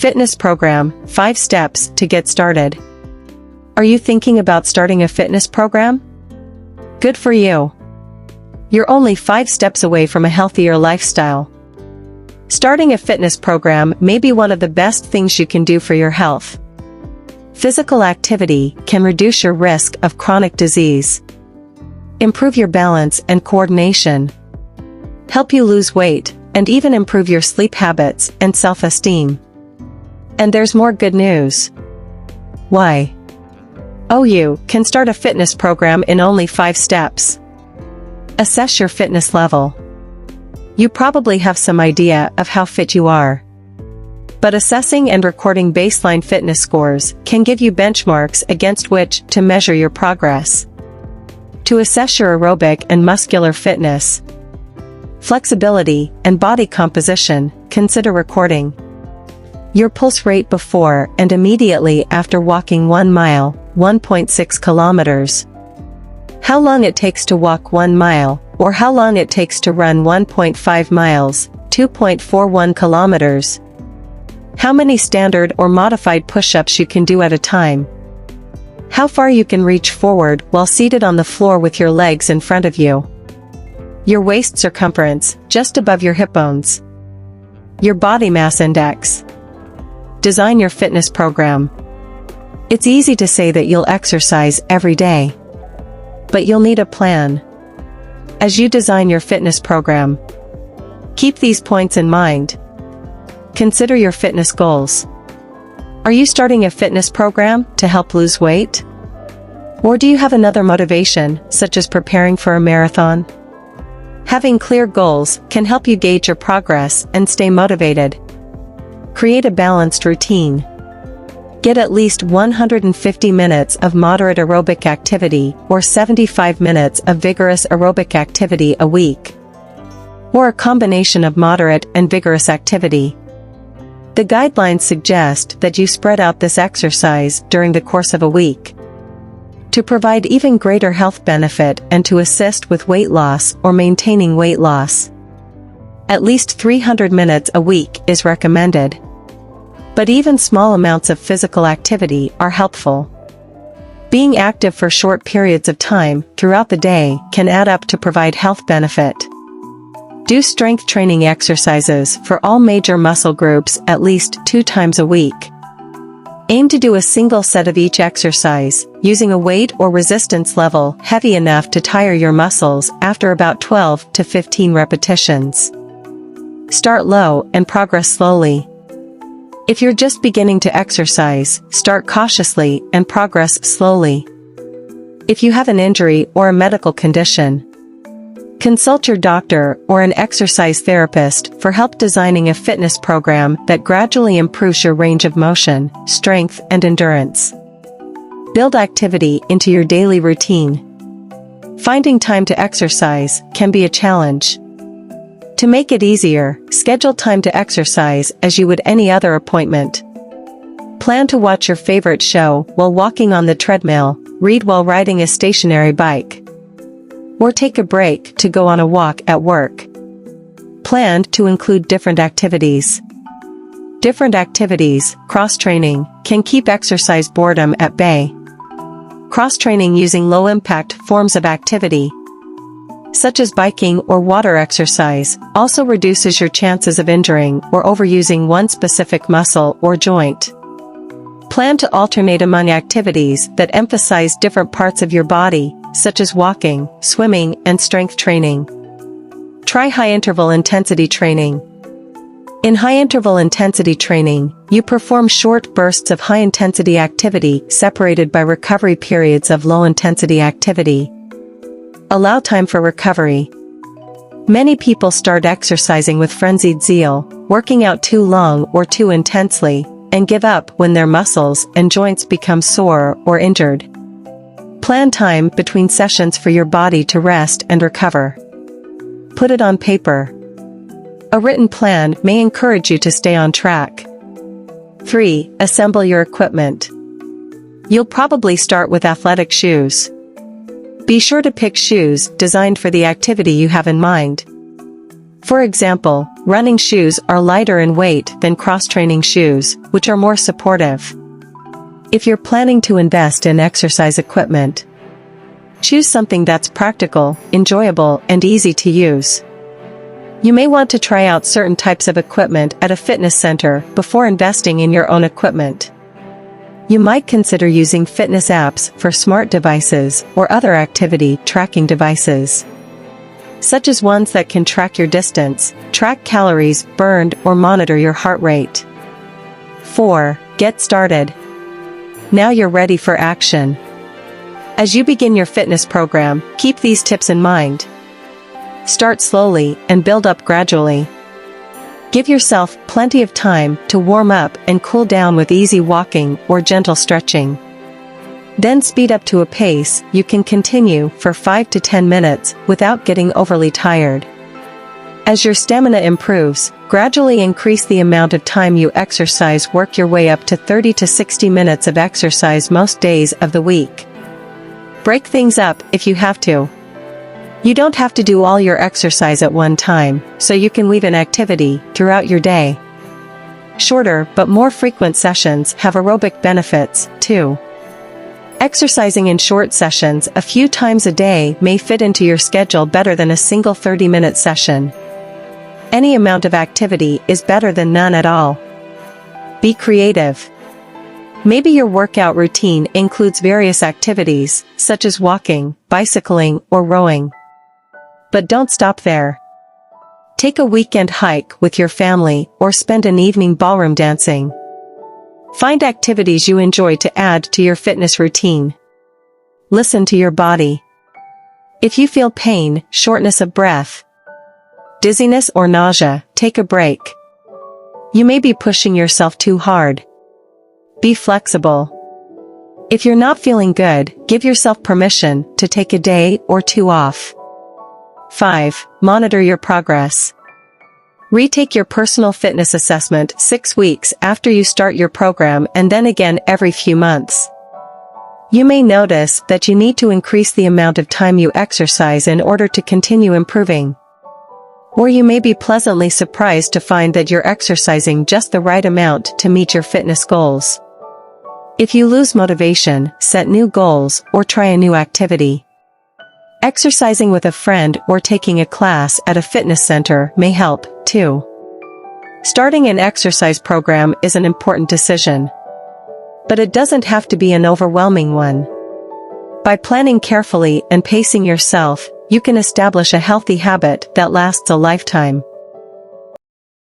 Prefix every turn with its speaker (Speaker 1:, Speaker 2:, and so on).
Speaker 1: Fitness program, 5 steps to get started. Are you thinking about starting a fitness program? Good for you. You're only 5 steps away from a healthier lifestyle. Starting a fitness program may be one of the best things you can do for your health. Physical activity can reduce your risk of chronic disease, improve your balance and coordination, help you lose weight, and even improve your sleep habits and self-esteem. And there's more good news. Why? Oh, you can start a fitness program in only 5 steps. Assess your fitness level. You probably have some idea of how fit you are. But assessing and recording baseline fitness scores can give you benchmarks against which to measure your progress. To assess your aerobic and muscular fitness, flexibility, and body composition, consider recording your pulse rate before and immediately after walking 1 mile, 1.6 kilometers. How long it takes to walk 1 mile, or how long it takes to run 1.5 miles, 2.41 kilometers. How many standard or modified push-ups you can do at a time. How far you can reach forward while seated on the floor with your legs in front of you. Your waist circumference, just above your hip bones. Your body mass index. Design your fitness program. It's easy to say that you'll exercise every day. But you'll need a plan. As you design your fitness program, keep these points in mind. Consider your fitness goals. Are you starting a fitness program to help lose weight? Or do you have another motivation, such as preparing for a marathon? Having clear goals can help you gauge your progress and stay motivated. Create a balanced routine. Get at least 150 minutes of moderate aerobic activity or 75 minutes of vigorous aerobic activity a week. Or a combination of moderate and vigorous activity. The guidelines suggest that you spread out this exercise during the course of a week. To provide even greater health benefit and to assist with weight loss or maintaining weight loss. At least 300 minutes a week is recommended. But even small amounts of physical activity are helpful. Being active for short periods of time throughout the day can add up to provide health benefit. Do strength training exercises for all major muscle groups at least 2 times a week. Aim to do a single set of each exercise, using a weight or resistance level heavy enough to tire your muscles after about 12 to 15 repetitions. Start low and progress slowly. If you're just beginning to exercise, start cautiously and progress slowly. If you have an injury or a medical condition, consult your doctor or an exercise therapist for help designing a fitness program that gradually improves your range of motion, strength, and endurance. Build activity into your daily routine. Finding time to exercise can be a challenge. To make it easier, schedule time to exercise as you would any other appointment. Plan to watch your favorite show while walking on the treadmill, read while riding a stationary bike, or take a break to go on a walk at work. Plan to include different activities. Different activities, cross-training, can keep exercise boredom at bay. Cross-training using low-impact forms of activity, such as biking or water exercise, also reduces your chances of injuring or overusing one specific muscle or joint. Plan to alternate among activities that emphasize different parts of your body, such as walking, swimming, and strength training. Try high-interval intensity training. In high-interval intensity training, you perform short bursts of high-intensity activity separated by recovery periods of low-intensity activity. Allow time for recovery. Many people start exercising with frenzied zeal, working out too long or too intensely, and give up when their muscles and joints become sore or injured. Plan time between sessions for your body to rest and recover. Put it on paper. A written plan may encourage you to stay on track. 3. Assemble your equipment. You'll probably start with athletic shoes. Be sure to pick shoes designed for the activity you have in mind. For example, running shoes are lighter in weight than cross-training shoes, which are more supportive. If you're planning to invest in exercise equipment, choose something that's practical, enjoyable, and easy to use. You may want to try out certain types of equipment at a fitness center before investing in your own equipment. You might consider using fitness apps for smart devices or other activity tracking devices, such as ones that can track your distance, track calories burned, or monitor your heart rate. 4. Get started. Now you're ready for action. As you begin your fitness program, keep these tips in mind. Start slowly and build up gradually. Give yourself plenty of time to warm up and cool down with easy walking or gentle stretching. Then speed up to a pace you can continue for 5 to 10 minutes without getting overly tired. As your stamina improves, gradually increase the amount of time you exercise. Work your way up to 30 to 60 minutes of exercise most days of the week. Break things up if you have to. You don't have to do all your exercise at one time, so you can weave an activity throughout your day. Shorter but more frequent sessions have aerobic benefits, too. Exercising in short sessions a few times a day may fit into your schedule better than a single 30-minute session. Any amount of activity is better than none at all. Be creative. Maybe your workout routine includes various activities, such as walking, bicycling, or rowing. But don't stop there. Take a weekend hike with your family or spend an evening ballroom dancing. Find activities you enjoy to add to your fitness routine. Listen to your body. If you feel pain, shortness of breath, dizziness, or nausea, take a break. You may be pushing yourself too hard. Be flexible. If you're not feeling good, give yourself permission to take a day or two off. 5. Monitor your progress. Retake your personal fitness assessment 6 weeks after you start your program and then again every few months. You may notice that you need to increase the amount of time you exercise in order to continue improving. Or you may be pleasantly surprised to find that you're exercising just the right amount to meet your fitness goals. If you lose motivation, set new goals or try a new activity. Exercising with a friend or taking a class at a fitness center may help, too. Starting an exercise program is an important decision. But it doesn't have to be an overwhelming one. By planning carefully and pacing yourself, you can establish a healthy habit that lasts a lifetime.